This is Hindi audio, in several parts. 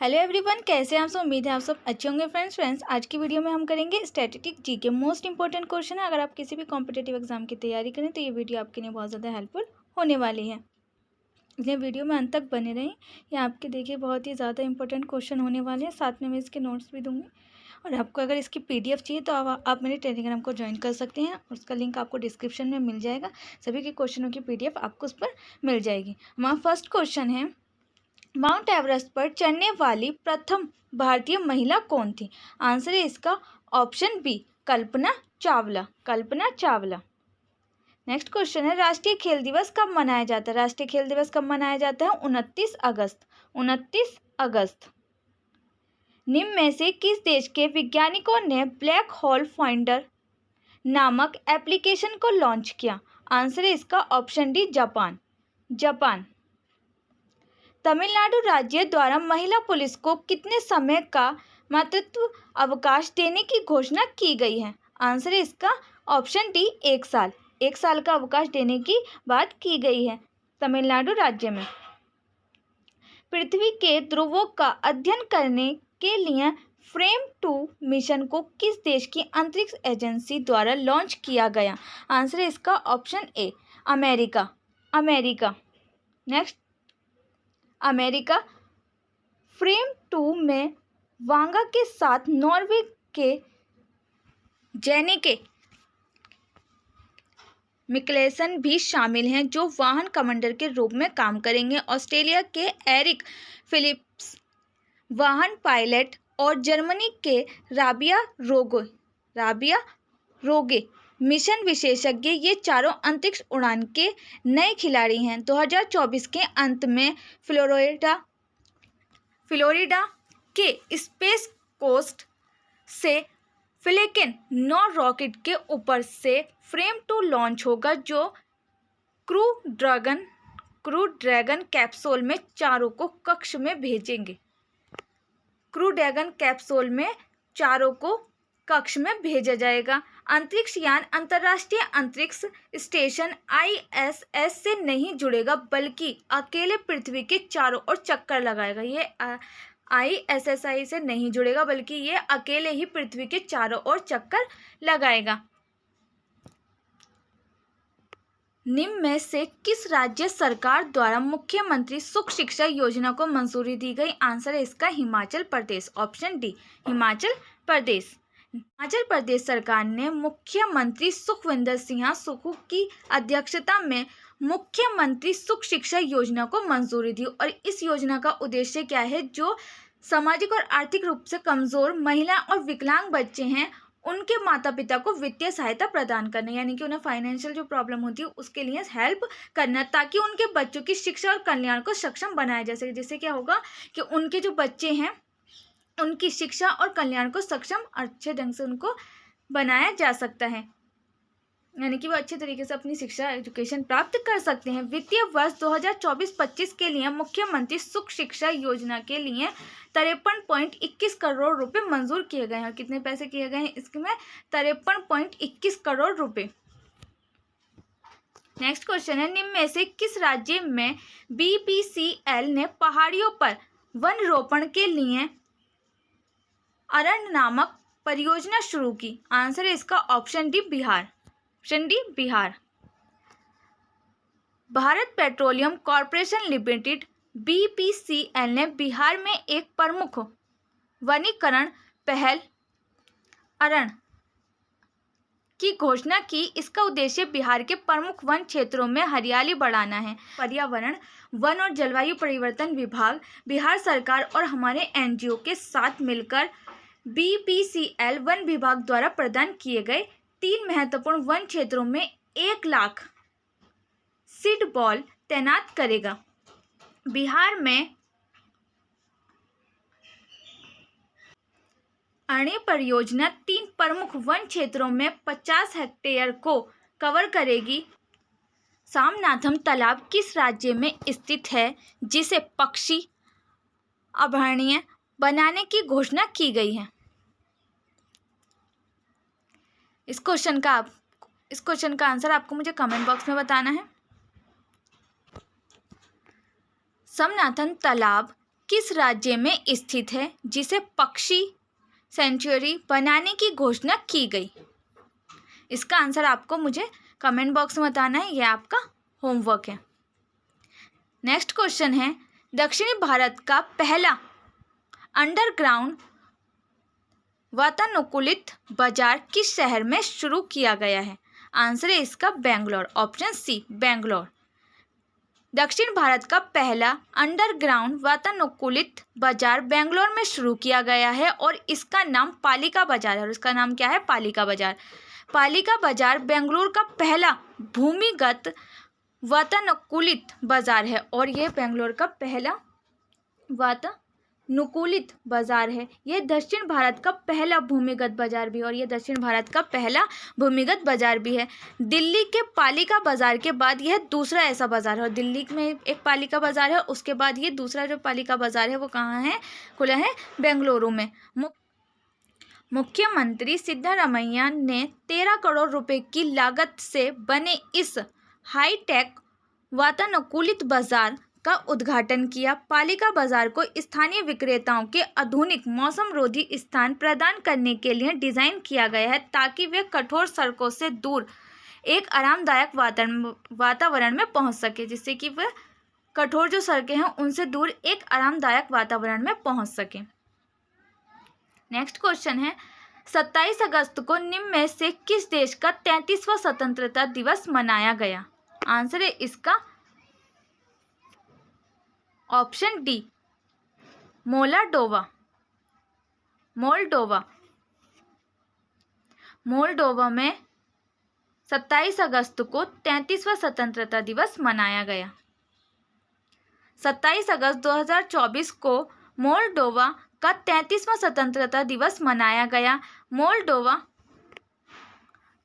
हेलो एवरीवन, कैसे हैं आप सब। उम्मीद है आप सब अच्छे होंगे। फ्रेंड्स आज की वीडियो में हम करेंगे स्टैटिस्टिक जी के मोस्ट इंपॉर्टेंट क्वेश्चन है। अगर आप किसी भी कॉम्पिटेटिव एग्जाम की तैयारी करें तो ये वीडियो आपके लिए बहुत ज़्यादा हेल्पफुल होने वाली है, इसलिए वीडियो में अंत तक बने रहें। ये आपके देखिए बहुत ही ज़्यादा इंपॉर्टेंट क्वेश्चन होने वाले हैं। साथ में मैं इसके नोट्स भी दूँगी और आपको अगर इसकी PDF चाहिए तो आप मेरे टेलीग्राम को ज्वाइन कर सकते हैं। उसका लिंक आपको डिस्क्रिप्शन में मिल जाएगा। सभी के क्वेश्चनों की PDF आपको उस पर मिल जाएगी। हमारा फर्स्ट क्वेश्चन है, माउंट एवरेस्ट पर चढ़ने वाली प्रथम भारतीय महिला कौन थी। आंसर है इसका option B, Kalpana Chawla. Kalpana Chawla. Next question है, राष्ट्रीय खेल दिवस कब मनाया जाता है। राष्ट्रीय खेल दिवस कब मनाया जाता है। 29 अगस्त। 29 अगस्त। निम्न में से किस देश के वैज्ञानिकों ने ब्लैक होल फाइंडर नामक एप्लीकेशन को लॉन्च किया। आंसर है इसका option D, Japan. Japan. Tamil Nadu राज्य द्वारा महिला पुलिस को कितने समय का मातृत्व अवकाश देने की घोषणा की गई है। आंसर है इसका ऑप्शन डी, 1 साल। 1 साल का अवकाश देने की बात की गई है तमिलनाडु राज्य में। पृथ्वी के ध्रुवों का अध्ययन करने के लिए फ्रेम 2 मिशन को किस देश की अंतरिक्ष एजेंसी द्वारा लॉन्च किया गया। आंसर है इसका option A, America. America. Next, America. Frame 2 में वांगा के साथ नॉर्वे के जेनिके मिकलेसन भी शामिल हैं, जो वाहन कमांडर के रूप में काम करेंगे। ऑस्ट्रेलिया के एरिक फिलिप्स वाहन पायलट और जर्मनी के राबिया रोगे मिशन विशेषज्ञ, ये चारों अंतरिक्ष उड़ान के नए खिलाड़ी हैं। 2024 के अंत में फ्लोरिडा के स्पेस कोस्ट से फैल्कन 9 रॉकेट के ऊपर से फ्रेम 2 लॉन्च होगा, जो क्रू ड्रैगन कैप्सूल में चारों को कक्ष में भेजेंगे। क्रू ड्रैगन कैप्सूल में चारों को कक्ष में भेजा जाएगा। अंतरिक्ष यान अंतर्राष्ट्रीय अंतरिक्ष स्टेशन ISS से नहीं जुड़ेगा, बल्कि अकेले पृथ्वी के चारों ओर चक्कर लगाएगा। ये ISSI से नहीं जुड़ेगा, बल्कि ये अकेले ही पृथ्वी के चारों ओर चक्कर लगाएगा। निम्न में से किस राज्य सरकार द्वारा मुख्यमंत्री सुख शिक्षा योजना को मंजूरी दी गई। आंसर है इसका हिमाचल प्रदेश। Option D, Himachal Pradesh. हिमाचल प्रदेश सरकार ने मुख्यमंत्री सुखविंदर सिंह सुक्खू की अध्यक्षता में मुख्यमंत्री सुख शिक्षा योजना को मंजूरी दी। और इस योजना का उद्देश्य क्या है, जो सामाजिक और आर्थिक रूप से कमजोर महिला और विकलांग बच्चे हैं, उनके माता पिता को वित्तीय सहायता प्रदान करना, यानी कि उन्हें फाइनेंशियल जो प्रॉब्लम होती है उसके लिए हेल्प करना, ताकि उनके बच्चों की शिक्षा और कल्याण को सक्षम बनाया जा सके। जिससे क्या होगा कि उनके जो बच्चे हैं उनकी शिक्षा और कल्याण को सक्षम अच्छे ढंग से उनको बनाया जा सकता है, यानी कि वो अच्छे तरीके से अपनी शिक्षा एजुकेशन प्राप्त कर सकते हैं। वित्तीय वर्ष 2024-25 के लिए मुख्यमंत्री सुख शिक्षा योजना के लिए 53.21 करोड़ रुपए मंजूर किए गए हैं। कितने पैसे किए गए हैं इसमें? 53.21 करोड़ रुपए। नेक्स्ट क्वेश्चन है, निम्न में से किस राज्य में BPCL ने पहाड़ियों पर वन रोपण के लिए अरण्य नामक परियोजना शुरू की। आंसर है इसका option D, Bihar. Option D, Bihar. Bharat petroleum corporation limited BPCL ने बिहार में एक प्रमुख वनीकरण पहल अरण्य की घोषणा की। इसका उद्देश्य बिहार के प्रमुख वन क्षेत्रों में हरियाली बढ़ाना है। पर्यावरण, वन और जलवायु परिवर्तन विभाग, बिहार सरकार और हमारे NGO के साथ मिलकर BPCL वन विभाग द्वारा प्रदान किए गए 3 महत्वपूर्ण वन क्षेत्रों में 1 लाख सीड बॉल तैनात करेगा। बिहार में अरण्य परियोजना 3 प्रमुख वन क्षेत्रों में 50 हेक्टेयर को कवर करेगी। सामनाथम तालाब किस राज्य में स्थित है, जिसे पक्षी अभयारण्य बनाने की घोषणा की गई है। इस क्वेश्चन का आंसर आपको मुझे कमेंट बॉक्स में बताना है। समनाथन तालाब किस राज्य में स्थित है जिसे पक्षी सेंचुरी बनाने की घोषणा की गई? इसका आंसर आपको मुझे कमेंट बॉक्स में बताना है, यह आपका होमवर्क है। नेक्स्ट क्वेश्चन है, दक्षिणी भारत का पहला अंडरग्राउंड वातानुकूलित बाजार किस शहर में शुरू किया गया है? आंसर है इसका बेंगलोर, ऑप्शन सी बेंगलोर। दक्षिण भारत का पहला अंडरग्राउंड वातानुकूलित बाजार बेंगलोर में शुरू किया गया है और इसका नाम पालिका बाजार है। और इसका नाम क्या है? पालिका बाजार। पालिका बाजार बेंगलुरु का पहला भूमिगत वातानुकूलित बाजार है और यह बेंगलोर का पहला वातानुकूलित बाजार है। यह दक्षिण भारत का पहला भूमिगत बाजार भी है और यह दक्षिण भारत का पहला भूमिगत बाजार भी है। दिल्ली के पालिका बाजार के बाद यह दूसरा ऐसा बाजार है और दिल्ली में एक पालिका बाजार है, उसके बाद ये दूसरा जो पालिका बाजार है वो कहाँ है? खुला है बेंगलुरु में। मुख्यमंत्री सिद्धारमैया ने 13 करोड़ रुपए की लागत से बने इस हाईटेक वातानुकूलित बाजार का उद्घाटन किया। पालिका बाजार को स्थानीय विक्रेताओं के आधुनिक मौसम रोधी स्थान प्रदान करने के लिए डिजाइन किया गया है ताकि वे कठोर सड़कों से दूर एक आरामदायक वातावरण में पहुंच सके, जिससे कि वे कठोर जो सड़कें हैं उनसे दूर एक आरामदायक वातावरण में पहुंच सके। नेक्स्ट क्वेश्चन है, 27 अगस्त को निम्न में से किस देश का 33वां स्वतंत्रता दिवस मनाया गया? आंसर है इसका ऑप्शन डी मोल्डोवा। मोल्डोवा में 27 अगस्त को 33वां स्वतंत्रता दिवस मनाया गया। 27 अगस्त 2024 को मोल्डोवा का 33वां स्वतंत्रता दिवस मनाया गया। मोल्डोवा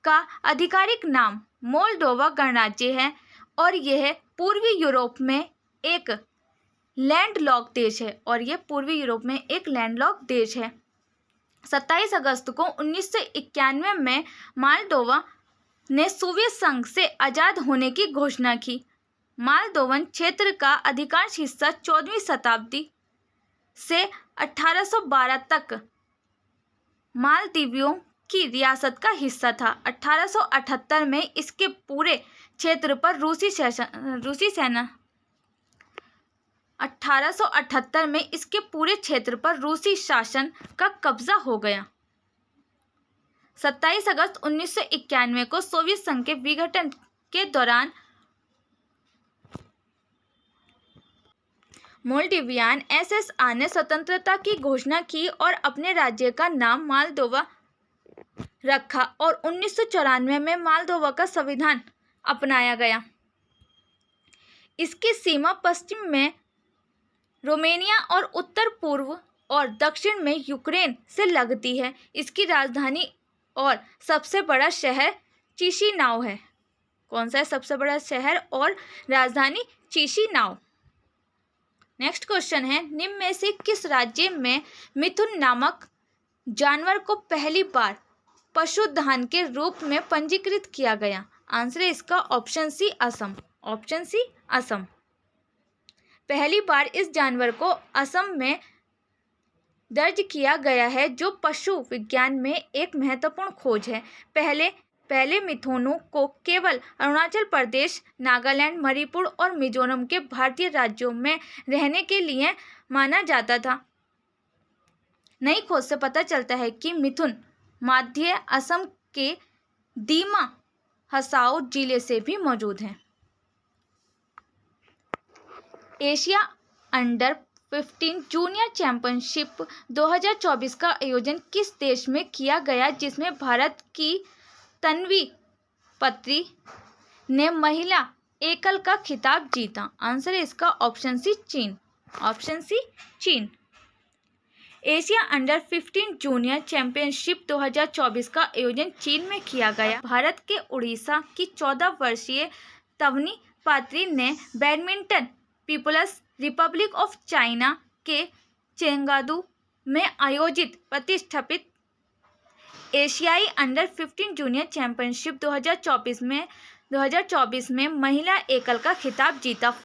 का आधिकारिक नाम मोल्डोवा गणराज्य है और यह पूर्वी यूरोप में एक लैंडलॉक देश है 27 अगस्त को 1991 में मोल्डोवा ने सोवियत संघ से आज़ाद होने की घोषणा की। मोल्डोवन क्षेत्र का अधिकांश हिस्सा 14वीं शताब्दी से 1812 तक मालदीवियों की रियासत का हिस्सा था। 1878 में इसके पूरे क्षेत्र पर रूसी शासन का कब्जा हो गया। 27 अगस्त 1991 को सोवियत संघ के विघटन के दौरान मोल्डोवियन एसएसआर ने स्वतंत्रता की घोषणा की और अपने राज्य का नाम मोल्दोवा रखा और 1994 में मोल्दोवा का संविधान अपनाया गया। इसकी सीमा पश्चिम में रोमानिया और उत्तर पूर्व और दक्षिण में यूक्रेन से लगती है। इसकी राजधानी और सबसे बड़ा शहर चिशिनाउ है। कौन सा है सबसे बड़ा शहर और राजधानी? चिशिनाउ। नेक्स्ट क्वेश्चन है, निम्न में से किस राज्य में मिथुन नामक जानवर को पहली बार पशुधन के रूप में पंजीकृत किया गया? आंसर है इसका ऑप्शन सी असम। पहली बार इस जानवर को असम में दर्ज किया गया है, जो पशु विज्ञान में एक महत्वपूर्ण खोज है। पहले मिथुनों को केवल अरुणाचल प्रदेश, नागालैंड, मणिपुर और मिजोरम के भारतीय राज्यों में रहने के लिए माना जाता था। नई खोज से पता चलता है कि मिथुन मध्य असम के दीमा हसाओ जिले से भी मौजूद हैं। एशिया अंडर 15 जूनियर चैंपियनशिप 2024 का आयोजन किस देश में किया गया, जिसमें भारत की तन्वी पत्री ने महिला एकल का खिताब जीता? आंसर है इसका ऑप्शन सी चीन। एशिया अंडर 15 जूनियर चैंपियनशिप 2024 का आयोजन चीन में किया गया। भारत के उड़ीसा की 14 वर्षीय तन्वी पत्री ने badminton People's Republic of China के चेंगडू में आयोजित प्रतिष्ठित एशियाई अंडर 15 जूनियर चैंपियनशिप 2024 में महिला एकल का खिताब जीता।